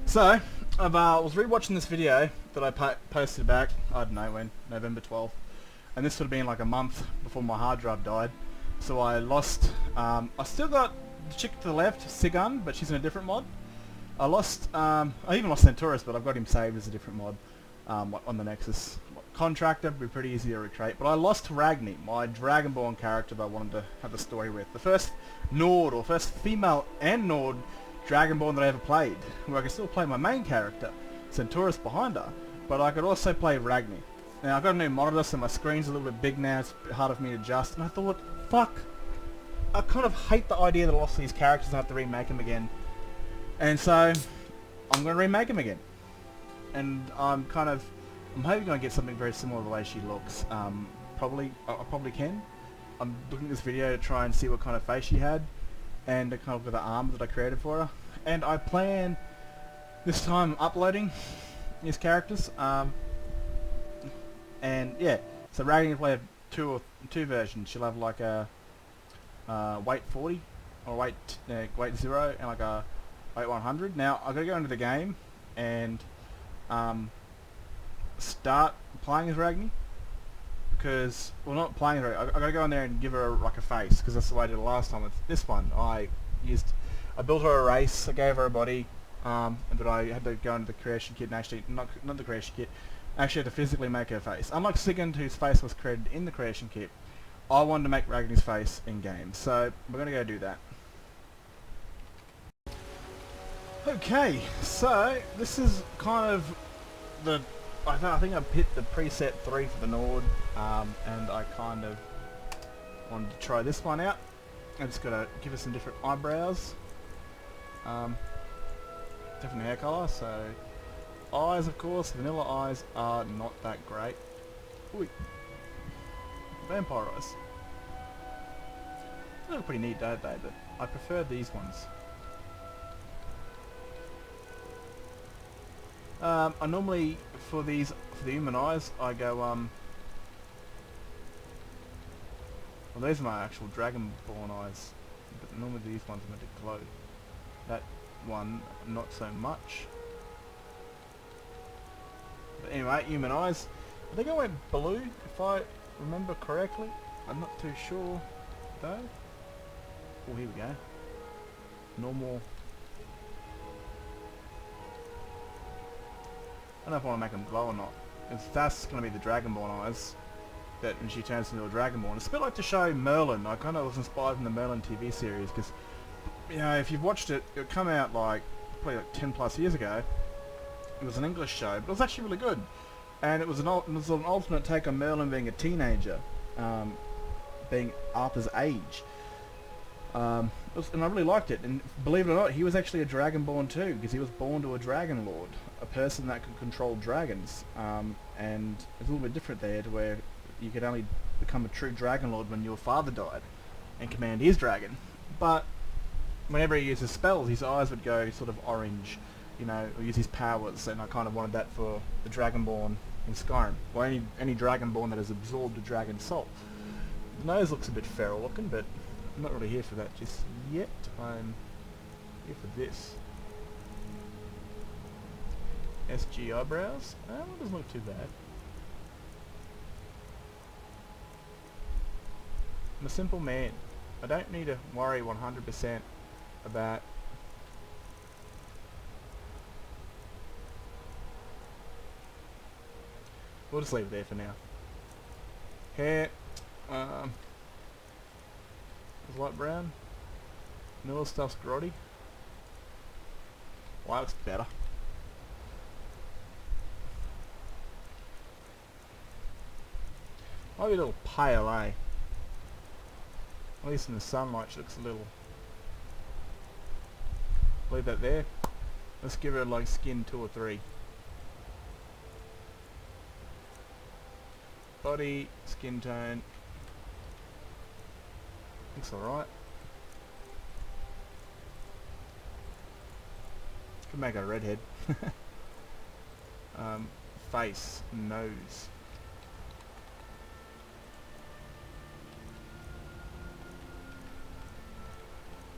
So, I was rewatching this video that I posted back, I don't know when, November 12th, and this would have been like a month before my hard drive died. So I lost, I still got the chick to the left, Sigun, but she's in a different mod. I even lost Centaurus, but I've got him saved as a different mod on the Nexus. Contractor would be pretty easy to recreate, but I lost Ragni, my Dragonborn character that I wanted to have the story with. The first Nord, or first female and Nord Dragonborn that I ever played, where I could still play my main character, Centaurus, behind her, but I could also play Ragni. Now I've got a new monitor, so my screen's a little bit big now, it's a bit harder for me to adjust, and I thought, fuck, I kind of hate the idea that I lost these characters and I have to remake them again. And so, I'm going to remake them again. And I'm hoping I get something very similar to the way she looks. I probably can. I'm looking at this video to try and see what kind of face she had, and the kind of the arms that I created for her. And I plan this time uploading these characters. And yeah, so Ragni will have two versions. She'll have like a weight 40 or weight 0 and like a weight 100. Now I've got to go into the game and start playing as Ragni, because, well, not playing as Ragni, I've got to go in there and give her like a face, because that's the way I did it last time. With this one, I built her a race, I gave her a body, but I had to go into the creation kit and actually, not the creation kit, actually had to physically make her face. Unlike Sigurd, whose face was created in the creation kit, I wanted to make Ragni's face in game, so we're going to go do that. Okay, so this is kind of the, I think I picked the preset 3 for the Nord, and I kind of wanted to try this one out. I just got to give it some different eyebrows, different hair colour, so eyes, of course, vanilla eyes are not that great. Ooh. Vampire eyes. They look pretty neat, don't they? But I prefer these ones. I normally, for the human eyes, I go, well, these are my actual Dragonborn eyes, but normally these ones are meant to glow. That one, not so much. But anyway, human eyes. I think I went blue, if I remember correctly. I'm not too sure, though. Oh, here we go. Normal. I don't know if I want to make them glow or not. That's going to be the Dragonborn eyes, that when she turns into a Dragonborn. It's a bit like the show Merlin. I kind of was inspired from the Merlin TV series, because, you know, if you've watched it, it came out like, probably like 10 plus years ago. It was an English show, but it was actually really good. And it was an alternate take on Merlin being a teenager, being Arthur's age. And I really liked it, and believe it or not, he was actually a Dragonborn too, because he was born to a Dragon Lord, a person that could control dragons, and it's a little bit different there, to where you could only become a true Dragon Lord when your father died, and command his dragon. But whenever he uses spells, his eyes would go sort of orange, you know, or use his powers, and I kind of wanted that for the Dragonborn in Skyrim, or any Dragonborn that has absorbed a dragon's soul. The nose looks a bit feral looking, but I'm not really here for that just yet. I'm here for this. SG eyebrows. That doesn't look too bad. I'm a simple man. I don't need to worry 100% about we'll just leave it there for now. Hair. It's light brown. Vanilla stuff's grotty. Well, that looks better. Might be a little pale, eh? At least in the sunlight she looks a little. Leave that there. Let's give her like skin 2 or 3. Body, skin tone. Looks alright. Could make her a redhead. Face, nose.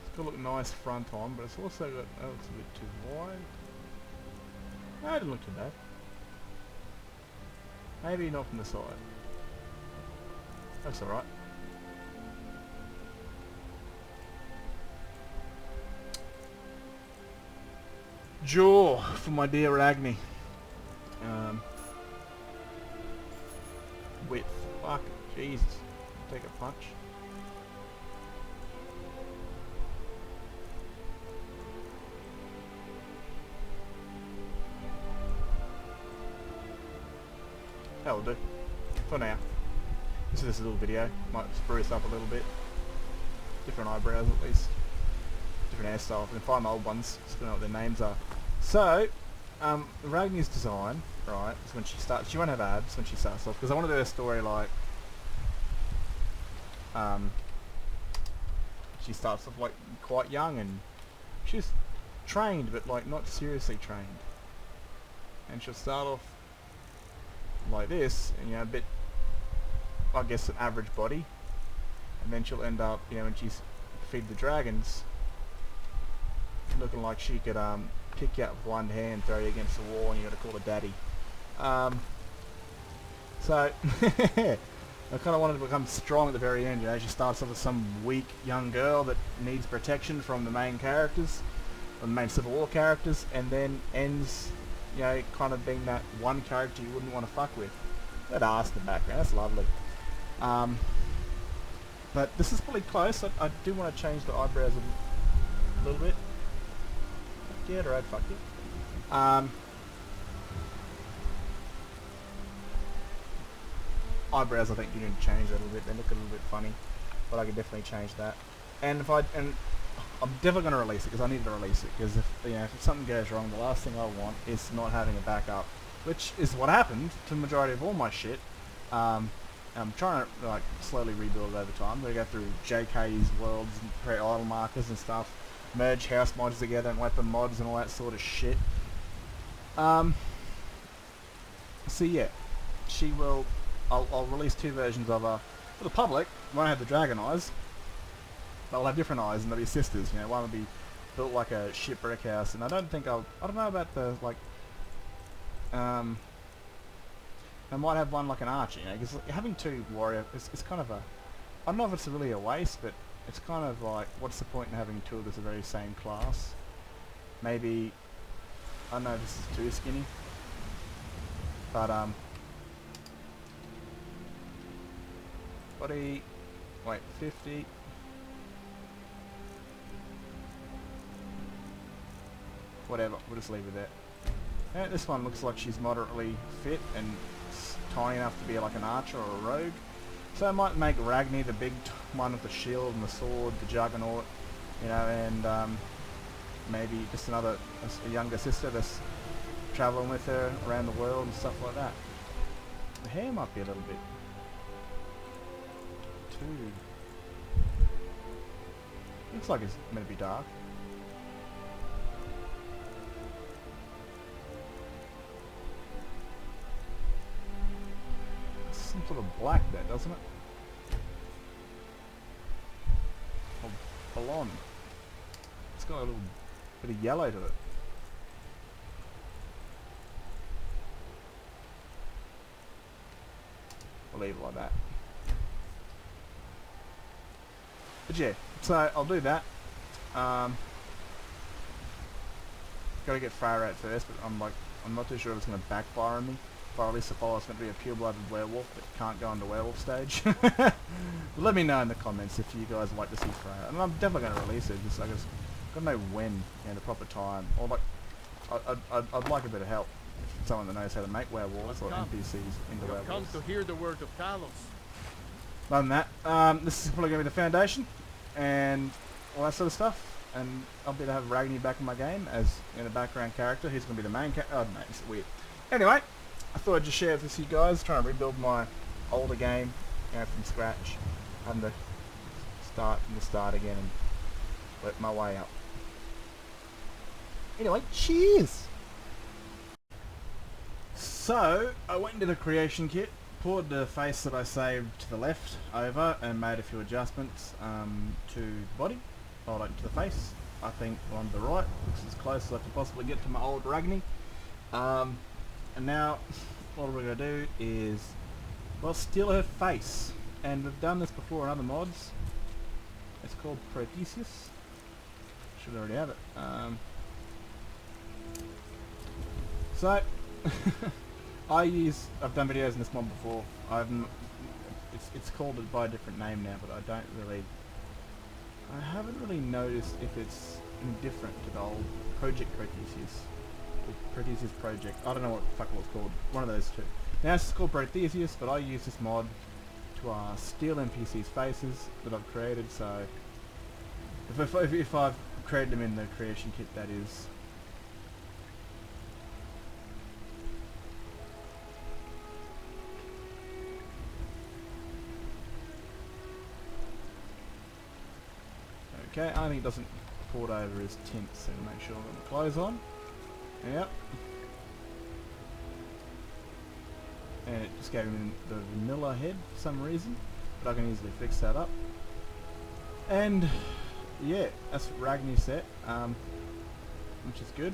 It's got to look nice front on, but it's also got, that looks a bit too wide. No, it didn't look too bad. Maybe not from the side. That's alright. Jaw for my dear Ragni. Width. Fuck. Jesus. Take a punch. That'll do. For now. This is a little video. Might spruce up a little bit. Different eyebrows at least. Different hairstyle. I can find the old ones. Just don't know what their names are. So, Ragni's design, right, is when she starts. She won't have abs when she starts off, because I want to do a story like, she starts off like quite young and she's trained, but like not seriously trained. And she'll start off like this, and, you know, a bit, I guess, an average body, and then she'll end up, you know, when she's feed the dragons, looking like she could pick you up with one hand, throw you against the wall, and you got to call her daddy. So I kind of wanted to become strong at the very end. You know, she starts off as some weak young girl that needs protection from the main characters, or the main Civil War characters, and then ends, you know, kind of being that one character you wouldn't want to fuck with. That ass in the background, that's lovely. But this is probably close. I do want to change the eyebrows a little bit. Yeah, right, fuck it. Eyebrows, I think you need to change that a little bit. They look a little bit funny, but I could definitely change that. And I'm definitely going to release it, because I need to release it, because if, you know, if something goes wrong, the last thing I want is not having a backup, which is what happened to the majority of all my shit. I'm trying to like slowly rebuild it over time. I'm going to go through JK's worlds and create idle markers and stuff, merge house mods together and weapon mods and all that sort of shit. So yeah, she will. I'll release 2 versions of her for the public. Won't have the dragon eyes. They'll have different eyes, and they'll be sisters. You know, one will be built like a shipwreck house, and I don't know about the like. I might have one like an archer, you know, because having 2 warrior is kind of a. I don't know if it's really a waste, but it's kind of like, what's the point in having 2 of the very same class? Maybe, I don't know if this is too skinny, but body, wait, 50. Whatever, we'll just leave it there. Yeah, this one looks like she's moderately fit and tiny enough to be like an archer or a rogue. So I might make Ragni the big one with the shield and the sword, the juggernaut, you know, and maybe just a younger sister that's traveling with her around the world and stuff like that. The hair might be a little bit too. Looks like it's meant to be dark. Some sort of black there, doesn't it? Or blonde. It's got a little bit of yellow to it. I'll leave it like that. But yeah, so I'll do that. Gotta get fire out first, but I'm not too sure if it's gonna backfire on me. If I release the file, it's going to be a pure-blooded werewolf that can't go into werewolf stage. Let me know in the comments if you guys would like to see Freya. And I'm definitely going to release it, just I just got to know when and the proper time. Or like, I'd like a bit of help. Someone that knows how to make werewolves or NPCs into werewolves. Come to hear the word of Talos. Other than that, this is probably going to be the foundation and all that sort of stuff. And I'll be able to have Ragni back in my game as in a background character. He's going to be the main character. Oh no, it's weird. Anyway. I thought I'd just share this with you guys, trying to rebuild my older game, you know, from scratch. I'm going to start again and work my way up. Anyway, cheers! So, I went into the creation kit, poured the face that I saved to the left over, and made a few adjustments to the body, or like to the face. I think on the right looks as close as I could possibly get to my old Ragni. And now what we're going to do is, well, steal her face. And we've done this before in other mods. It's called Prothesis. Should already have it. So, I've done videos in this mod before. It's called it by a different name now, but I haven't really noticed if it's indifferent to the old Project Prothesis. Or Prothesis Project. I don't know what the fuck it was called. One of those two. Now it's called Prothesis, but I use this mod to steal NPCs' faces that I've created, so if I've created them in the creation kit, that is. Okay, I think it doesn't port over his tint, so make sure I've got the clothes on. Yep. And it just gave him the vanilla head for some reason, but I can easily fix that up. And yeah, that's Ragni set, which is good.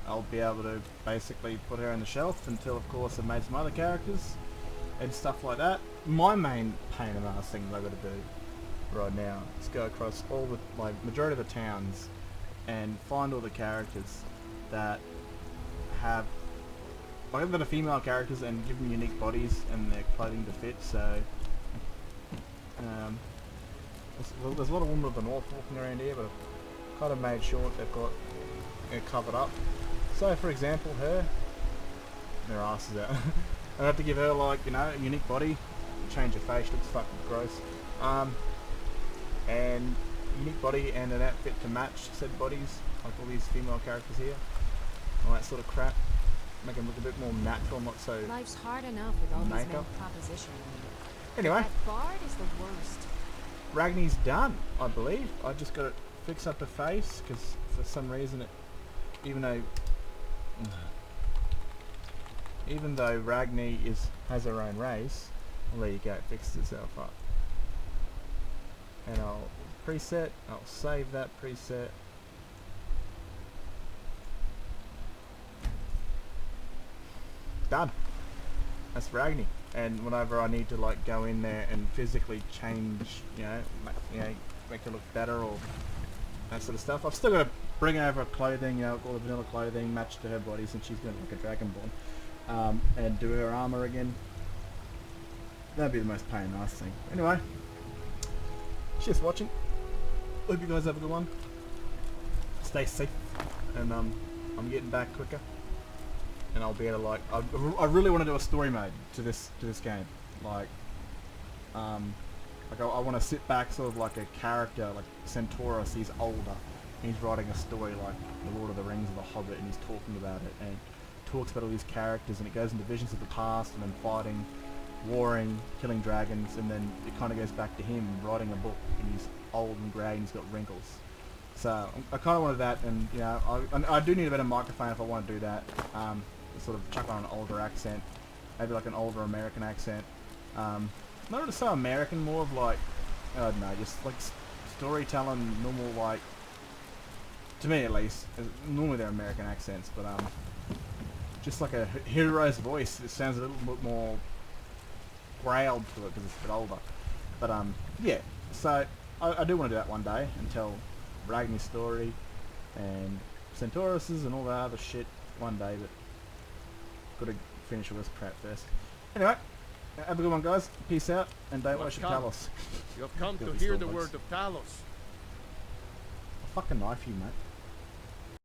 I'll be able to basically put her on the shelf until, of course, I've made some other characters and stuff like that. My main pain in the ass thing that I've got to do right now is go across all the, majority of the towns and find all the characters that have, that are female characters, and give them unique bodies and their clothing to fit. So there's a lot of women of the north walking around here, but I've kind of made sure that they've got it covered up. So for example, their ass is out. I have to give her, like, you know, a unique body, change her face, looks fucking gross, and unique body and an outfit to match said bodies, like all these female characters here, all that sort of crap. Make them look a bit more natural, not so life's hard enough with all these men proposition. Anyway, that bard is the worst. Ragni's done, I believe. I just got to fix up her face, because for some reason it, even though Ragni has her own race, well, there you go, it fixed itself up. And I'll save that preset. Done. That's Ragni. And whenever I need to, like, go in there and physically change, make her look better or that sort of stuff, I've still got to bring over her clothing, all the vanilla clothing, match to her body since she's going to look like a Dragonborn, and do her armor again. That'd be the most pain in the ass thing. Anyway, cheers for watching. Hope you guys have a good one. Stay safe, and I'm getting back quicker, and I'll be able to, like, I really want to do a story mode to this game. Like I want to sit back sort of like a character, like Centaurus. He's older, and he's writing a story like The Lord of the Rings or The Hobbit, and he's talking about it, and talks about all these characters, and it goes into visions of the past, and then fighting, warring, killing dragons, and then it kind of goes back to him writing a book, and he's old and grey and he's got wrinkles. So I kind of wanted that, and I do need a better microphone if I want to do that. Sort of chuck on an older accent, maybe like an older American accent. Not really so American, more of like, I don't know, just like storytelling, normal, like, to me at least. Normally they're American accents, but just like a hero's voice. It sounds a little bit more growled to it because it's a bit older. But yeah, so I do want to do that one day and tell Ragni's story and Centaurus's and all that other shit one day, but got to finish all this crap first. Anyway, have a good one, guys. Peace out, and don't worship Talos. You have come to hear the word of Talos. I'll fucking knife you, mate.